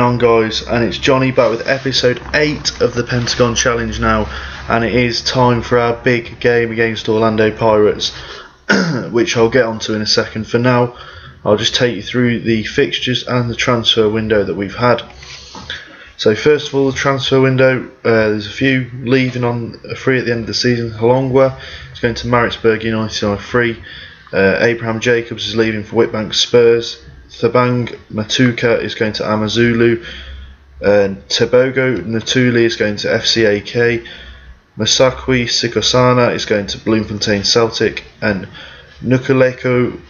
on, guys? And it's Johnny back with episode 8 of the Pentagon Challenge now, and it is time for our big game against Orlando Pirates, which I'll get onto in a second. For now, I'll just take you through the fixtures and the transfer window that we've had. So first of all, the transfer window, there's a few leaving on a free at the end of the season. Halongwa is going to Maritzburg United on a free. Abraham Jacobs is leaving for Witbank Spurs. Thabang Matuka is going to Amazulu. Tebogo Natuli is going to FCAK. Masakwi Sikosana is going to Bloemfontein Celtic. And Nukuleko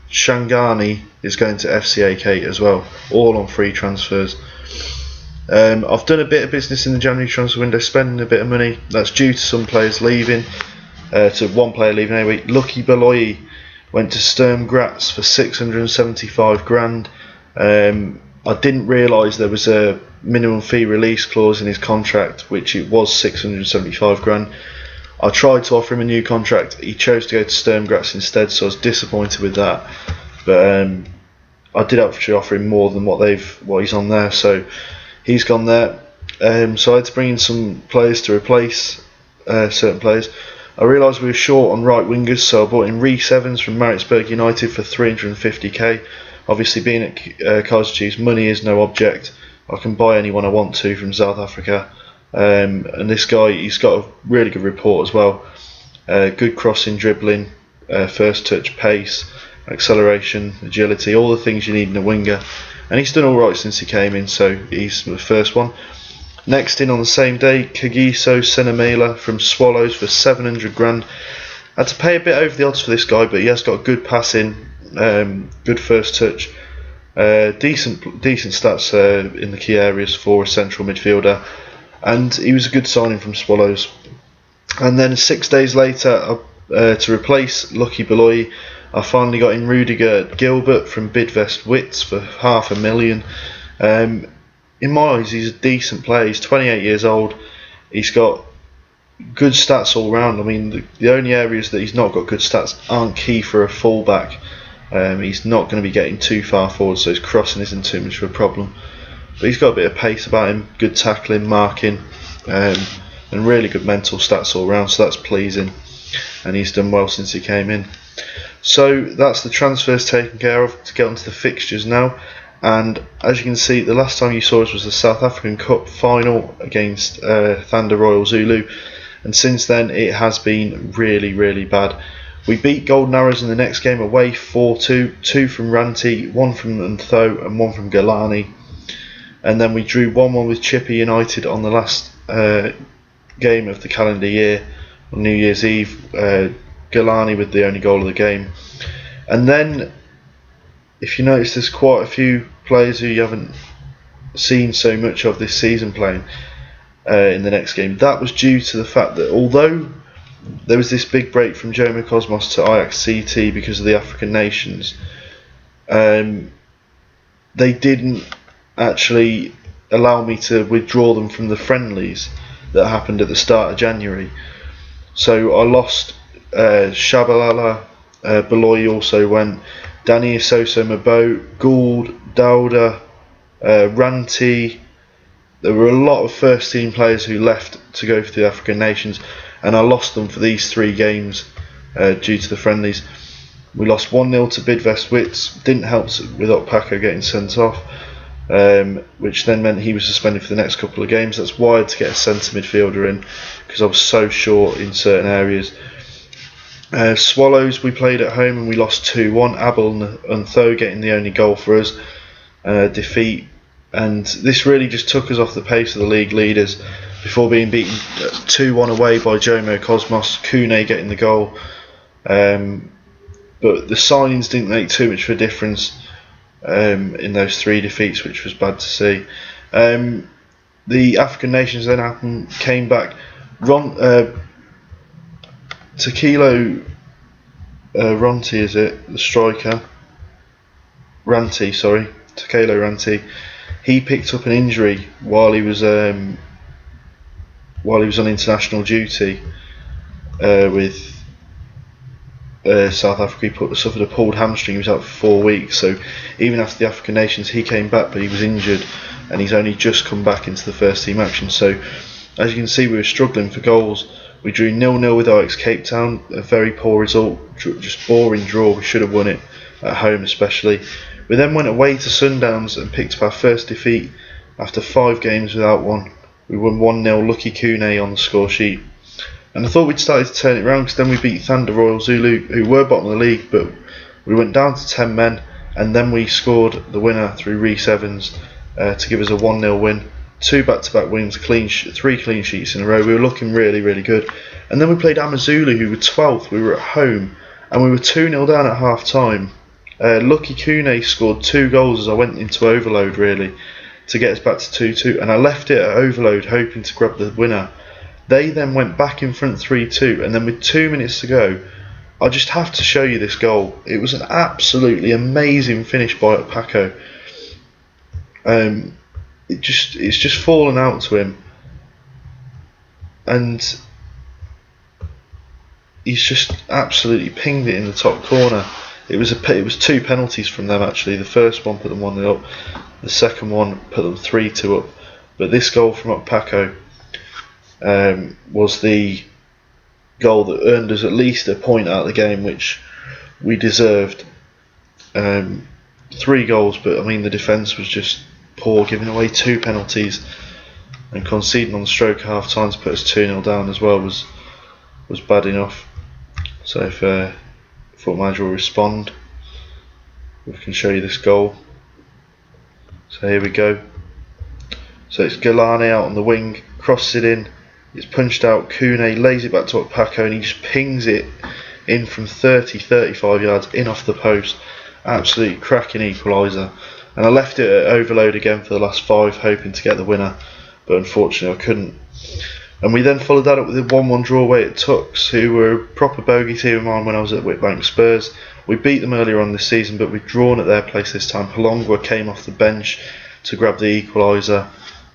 Shangani is going to FCAK as well, all on free transfers. I've done a bit of business in the January transfer window, spending a bit of money. That's due to some players leaving, to one player leaving anyway. Lucky Beloyi went to Sturm Graz for 675 grand. I didn't realise there was a minimum fee release clause in his contract, which it was 675 grand. I tried to offer him a new contract. He chose to go to Sturm Graz instead, so I was disappointed with that. But I did actually offer him more than what he's on there, so he's gone there. So I had to bring in some players to replace certain players. I realised we were short on right wingers, so I bought in Rhys Evans from Maritzburg United for 350k. Obviously, being at Kaizer Chiefs, money is no object. I can buy anyone I want to from South Africa. And this guy, he's got a really good report as well. Good crossing, dribbling, first touch, pace, acceleration, agility, all the things you need in a winger. And he's done alright since he came in, so he's the first one. Next in on the same day, Kagiso Senamela from Swallows for 700 grand. I had to pay a bit over the odds for this guy, but he has got good passing, good first touch, decent stats in the key areas for a central midfielder, and he was a good signing from Swallows. And then 6 days later, to replace Lucky Beloyi, I finally got in Rudiger Gilbert from Bidvest Wits for $500,000. In my eyes, he's a decent player. He's 28 years old. He's got good stats all round. I mean, the only areas that he's not got good stats aren't key for a fullback. He's not going to be getting too far forward, so his crossing isn't too much of a problem. But he's got a bit of pace about him, good tackling, marking, and really good mental stats all round, so that's pleasing. And he's done well since he came in. So that's the transfers taken care of. To get onto the fixtures now. And as you can see, the last time you saw us was the South African Cup final against Thunder Royal Zulu, and since then it has been really, really bad. We beat Golden Arrows in the next game away 4-2, 2 from Ranti, 1 from Ntho and 1 from Galani, and then we drew 1-1 with Chippa United on the last game of the calendar year on New Year's Eve. Galani with the only goal of the game. And then, if you notice, there's quite a few players who you haven't seen so much of this season playing in the next game. That was due to the fact that although there was this big break from Jomo Cosmos to Ajax CT because of the African nations, they didn't actually allow me to withdraw them from the friendlies that happened at the start of January. So I lost Shabalala, Beloy also went, Danny Isoso Mabo, Gould, Dauda, Ranti. There were a lot of first team players who left to go for the African nations, and I lost them for these 3 games due to the friendlies. We lost 1-0 to Bidvest Wits, didn't help with Okpako getting sent off, which then meant he was suspended for the next couple of games. That's why I had to get a centre midfielder in, because I was so short in certain areas. Swallows, we played at home and we lost 2-1. Abel and Ntho getting the only goal for us, defeat, and this really just took us off the pace of the league leaders before being beaten 2-1 away by Jomo Cosmos, Kune getting the goal. But the signings didn't make too much of a difference in those 3 defeats, which was bad to see. The African nations then came back. Tequilo Ranti, is it? The striker. Ranti, sorry. Tequilo Ranti. He picked up an injury while he was on international duty with South Africa. He suffered a pulled hamstring. He was out for 4 weeks. So even after the African Nations, he came back, but he was injured, and he's only just come back into the first team action. So as you can see, we were struggling for goals. We drew 0-0 with Ajax Cape Town, a very poor result, just boring draw. We should have won it at home, especially. We then went away to Sundowns and picked up our first defeat after 5 games without one. We won 1-0, Lucky Kune on the score sheet. And I thought we'd started to turn it around, because then we beat Thunder Royal Zulu, who were bottom of the league, but we went down to 10 men, and then we scored the winner through Rhys Evans to give us a 1-0 win. 2 back-to-back wins, 3 clean sheets in a row. We were looking really, really good. And then we played Amazulu, who were 12th. We were at home, and we were 2-0 down at half-time. Lucky Kune scored 2 goals as I went into overload, really, to get us back to 2-2. And I left it at overload, hoping to grab the winner. They then went back in front 3-2, and then with 2 minutes to go, I just have to show you this goal. It was an absolutely amazing finish by Paco. It's just fallen out to him, and he's just absolutely pinged it in the top corner. It was 2 penalties from them, actually. The first one put them 1-0 up, the second one put them 3-2 up. But this goal from Paco was the goal that earned us at least a point out of the game, which we deserved. 3 goals, but I mean the defence was just poor, giving away 2 penalties and conceding on the stroke half time to put us 2-0 down as well was bad enough. So if football manager will respond, we can show you this goal. So here we go. So it's Galane out on the wing, crosses it in, it's punched out, Kune lays it back to Paco, and he just pings it in from 30-35 yards in off the post. Absolutely cracking equaliser. And I left it at overload again for the last 5, hoping to get the winner, but unfortunately I couldn't. And we then followed that up with a 1-1 draw away at Tux, who were a proper bogey team of mine when I was at Whitbank Spurs. We beat them earlier on this season, but we'd drawn at their place this time. Palongwa came off the bench to grab the equaliser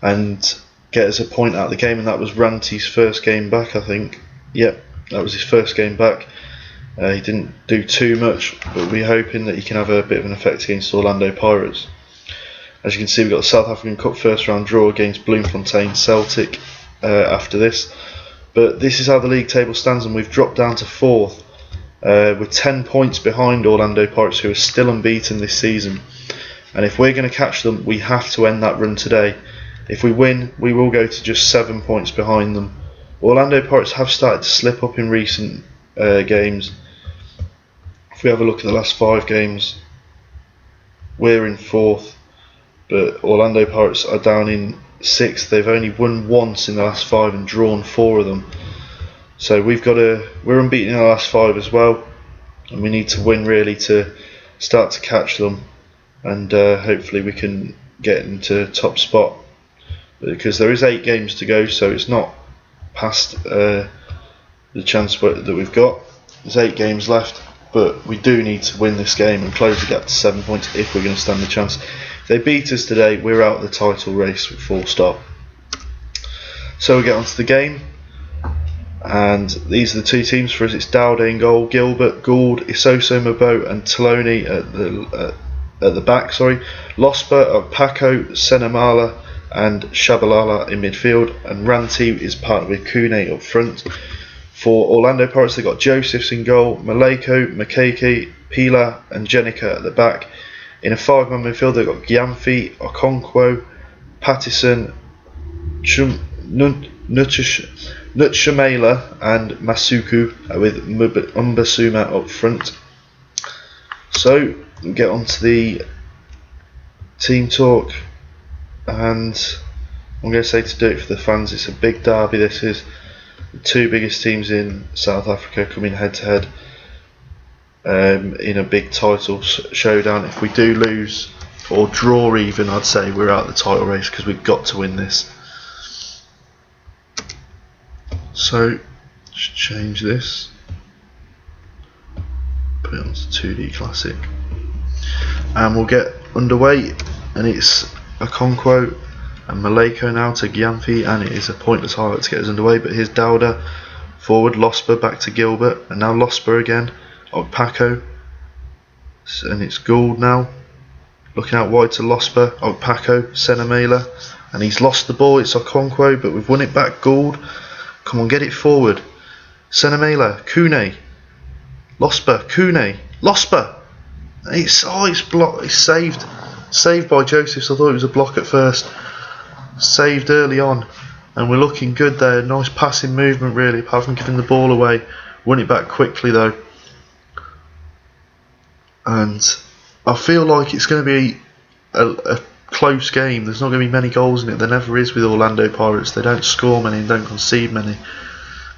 and get us a point out of the game, and that was Ranti's first game back, I think. Yep, that was his first game back. He didn't do too much, but we're hoping that he can have a bit of an effect against Orlando Pirates. As you can see, we've got the South African Cup first round draw against Bloemfontein Celtic after this. But this is how the league table stands, and we've dropped down to 4th with 10 points behind Orlando Pirates, who are still unbeaten this season. And if we're going to catch them, we have to end that run today. If we win, we will go to just 7 points behind them. Orlando Pirates have started to slip up in recent games. If we have a look at the last 5 games, we're in 4th, but Orlando Pirates are down in 6th. They've only won once in the last 5 and drawn 4 of them. So we're unbeaten in the last 5 as well, and we need to win really to start to catch them, and hopefully we can get into top spot, because there is 8 games to go, so it's not past the chance that we've got. There's 8 games left, but we do need to win this game and close the gap to 7 points if we're going to stand the chance. If they beat us today, we're out of the title race, full stop. So we get onto the game, and these are the 2 teams for us. It's Dowday in goal, Gilbert, Gould, Isoso Mabo and Taloni at the back. Losper, Paco, Senamala and Shabalala in midfield, and Ranti is partnered with Kune up front. For Orlando Pirates, they've got Josephs in goal, Maleko, Makeke, Pila and Jenica at the back. In a 5-man midfield, they've got Gyamfi, Okonkwo, Pattison, Nutshamela and Masuku, with Umbasuma up front. So we'll get on to the team talk, and I'm going to say, to do it for the fans, it's a big derby. This is the 2 biggest teams in South Africa coming head to head in a big title showdown. If we do lose or draw even, I'd say we're out of the title race, because we've got to win this. So just change this, put it onto 2D Classic, and we'll get underway. And it's Okonkwo and Maleko now to Gyamfi, and it is a pointless highlight to get us underway. But here's Dowda forward, Losper back to Gilbert, and now Losper again, Paco, and it's Gould now. Looking out wide to Losper, Paco, Senamela, and he's lost the ball. It's Okonkwo, but we've won it back. Gould, come on, get it forward. Senamela, Kune, Losper, Kune, Losper. It's blocked. It's saved by Josephs. I thought it was a block at first. Saved early on, and we're looking good there. Nice passing movement, really, apart from giving the ball away. Won it back quickly though, and I feel like it's going to be a close game. There's not going to be many goals in it. There never is with Orlando Pirates. They don't score many and don't concede many.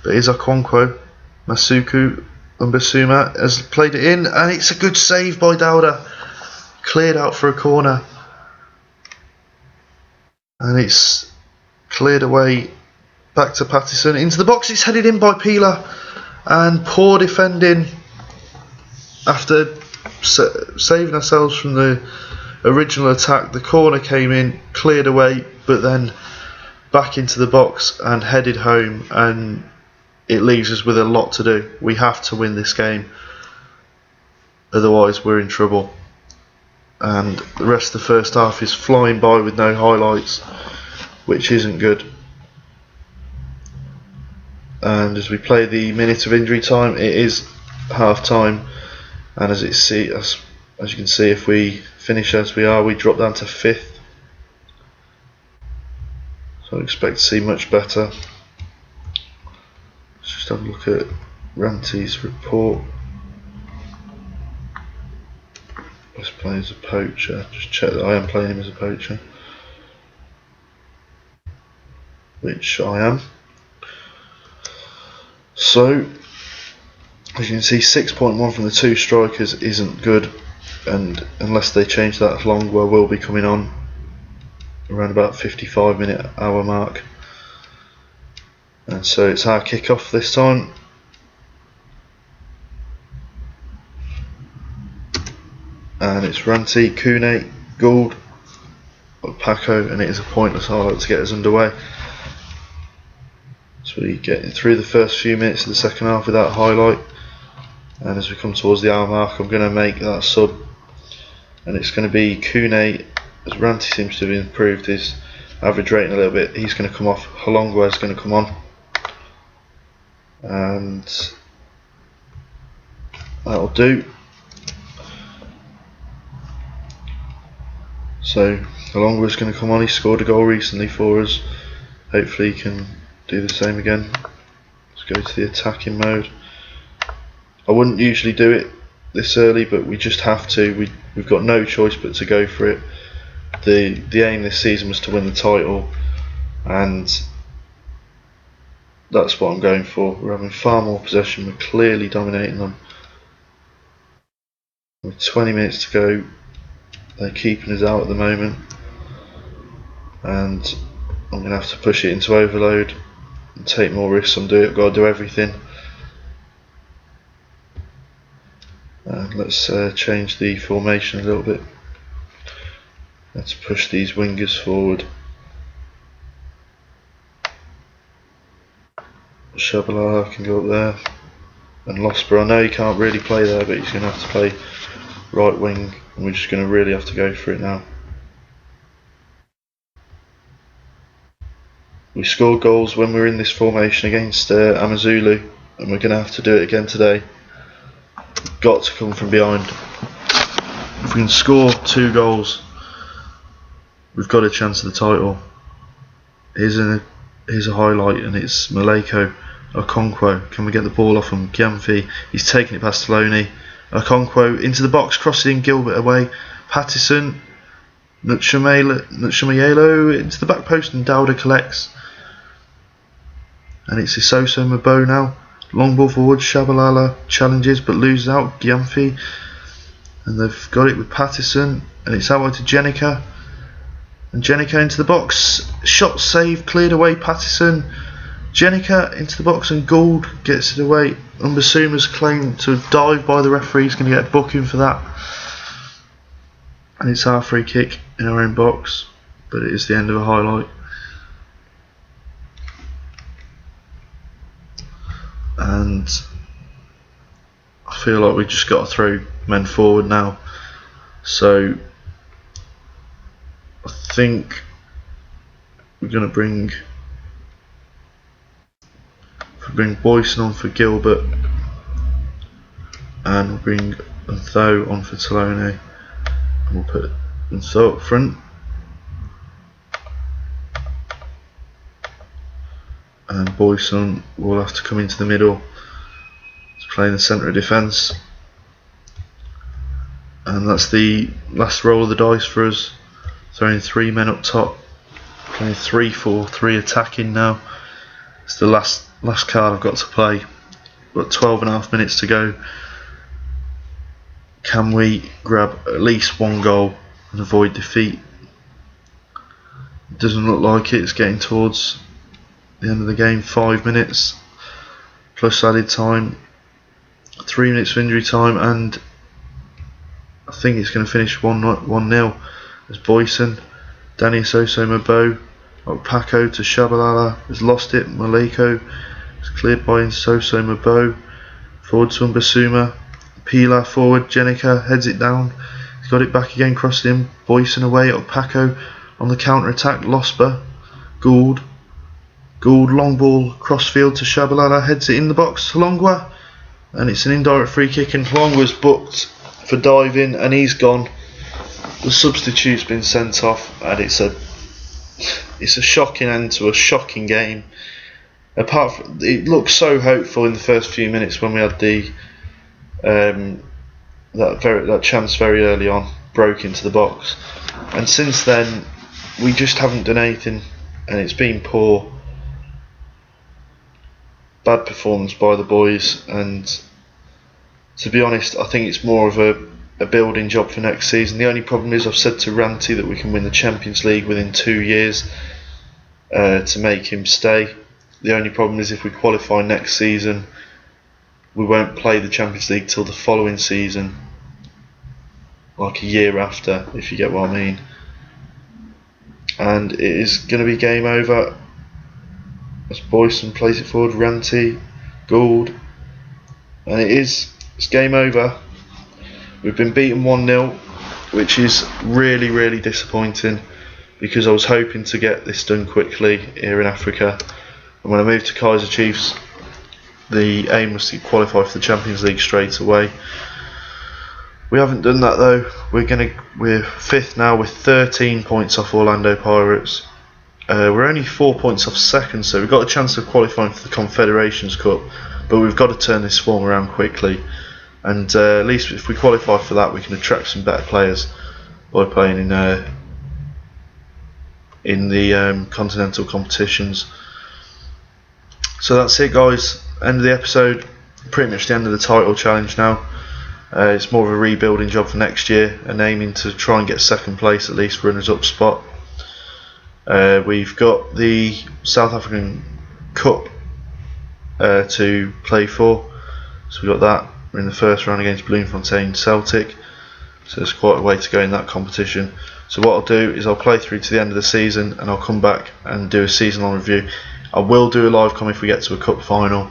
But here's Okonkwo, Masuku Umbasuma has played it in, and it's a good save by Dowda. Cleared out for a corner, and it's cleared away back to Pattison into the box. It's headed in by Pila, and poor defending after saving ourselves from the original attack. The corner came in, cleared away, but then back into the box and headed home, and it leaves us with a lot to do. We have to win this game, otherwise we're in trouble. And the rest of the first half is flying by with no highlights, which isn't good. And as we play the minute of injury time, it is half time, and as you can see, if we finish as we are, we drop down to 5th. So I expect to see much better. Let's just have a look at Ranty's report. Let's play as a poacher. Just check that I am playing him as a poacher, which I am. So, as you can see, 6.1 from the two strikers isn't good, and unless they change that, Longwell will be coming on around about 55-minute hour mark. And so it's our kick-off this time. And it's Ranty, Kune, Gould, Paco, and it is a pointless highlight to get us underway. So we get through the first few minutes of the second half without a highlight, and as we come towards the hour mark, I'm going to make that sub, and it's going to be Kune. As Ranty seems to have improved his average rating a little bit, he's going to come off. Holongwa is going to come on, and that'll do. So Holongwa is going to come on. He scored a goal recently for us. Hopefully he can do the same again. Let's go to the attacking mode. I wouldn't usually do it this early, but we just have to. We've got no choice but to go for it. The aim this season was to win the title, and that's what I'm going for. We're having far more possession. We're clearly dominating them. With 20 minutes to go, they're keeping us out at the moment, and I'm going to have to push it into overload and take more risks. I've got to do everything. And let's change the formation a little bit. Let's push these wingers forward. Shabalala can go up there, and Losper, I know he can't really play there, but he's going to have to play right wing, and we're just going to really have to go for it now. We scored goals when we were in this formation against Amazulu, and we're going to have to do it again today. We've got to come from behind. If we can score 2 goals, we've got a chance of the title. Here's a highlight, and it's Maleko Okonkwo. Can we get the ball off him? Gyamfi, he's taking it past Taloni. Okonkwo into the box, crossing Gilbert away. Pattison, Nutchamayelo into the back post, and Dowda collects. And it's Isoso Mabo now. Long ball forward, Shabalala challenges but loses out. Gyamfi, and they've got it with Pattison, and it's out wide to Jenica. And Jenica into the box, shot saved, cleared away. Pattison, Jenica into the box, and Gould gets it away. Umbasuma's claimed to dive by the referee. He's going to get a booking for that, and it's our free kick in our own box, but it is the end of a highlight. And I feel like we just got to throw men forward now. So I think we're going to bring Boyson on for Gilbert, and we'll bring Ntho on for Talone, and we'll put Ntho up front, and Boyson will have to come into the middle to play in the centre of defence. And that's the last roll of the dice for us. Throwing 3 men up top, playing 3-4-3 attacking now. It's the last card I've got to play. Got 12.5 minutes to go. Can we grab at least 1 goal and avoid defeat? It doesn't look like it. It's getting towards the end of the game. 5 minutes plus added time, 3 minutes of injury time, and I think it's going to finish 1-0. There's Boyson, Danny Soso-Mabo, Paco to Shabalala, has lost it. Maleko is cleared by Soso-Mabo, forward to Mbasuma, Pilar forward, Jenica heads it down, he's got it back again, crossed him, Boyson away, Paco on the counter attack, Losper, Gould, long ball, crossfield to Shabalala, heads it in the box, Halongwa, and it's an indirect free kick, and Halongwa's booked for diving, and he's gone. The substitute's been sent off, and it's a shocking end to a shocking game. Apart from, it looked so hopeful in the first few minutes when we had the that chance very early on, broke into the box, and since then we just haven't done anything, and it's been poor, bad performance by the boys. And to be honest, I think it's more of a building job for next season. The only problem is, I've said to Ranty that we can win the Champions League within 2 years to make him stay. The only problem is, if we qualify next season, we won't play the Champions League till the following season, like a year after, if you get what I mean. And it is going to be game over as Boyson plays it forward, Ranty, Gould, and it's game over. We've been beaten 1-0, which is really, really disappointing, because I was hoping to get this done quickly here in Africa. And when I moved to Kaizer Chiefs, the aim was to qualify for the Champions League straight away. We haven't done that though. We're 5th now with 13 points off Orlando Pirates. We're only 4 points off 2nd, so we've got a chance of qualifying for the Confederations Cup, but we've got to turn this form around quickly. And at least if we qualify for that, we can attract some better players by playing in the continental competitions. So that's it, guys. End of the episode. Pretty much the end of the title challenge now. It's more of a rebuilding job for next year, and aiming to try and get 2nd place, at least runners-up spot. We've got the South African Cup to play for, so we've got that. We're in the first round against Bloemfontein Celtic, so there's quite a way to go in that competition. So what I'll do is I'll play through to the end of the season, and I'll come back and do a season-long review. I will do a live com if we get to a cup final,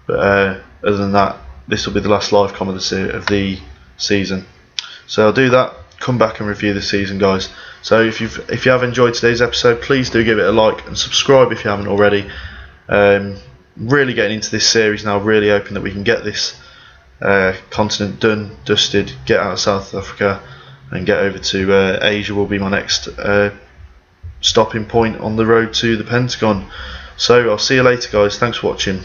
but other than that, this will be the last live com of the season. So I'll do that, come back and review the season, guys. So if you have enjoyed today's episode, please do give it a like and subscribe if you haven't already. Really getting into this series now, really hoping that we can get this continent done, dusted, get out of South Africa and get over to Asia. Will be my next stopping point on the road to the Pentagon. So I'll see you later, guys. Thanks for watching.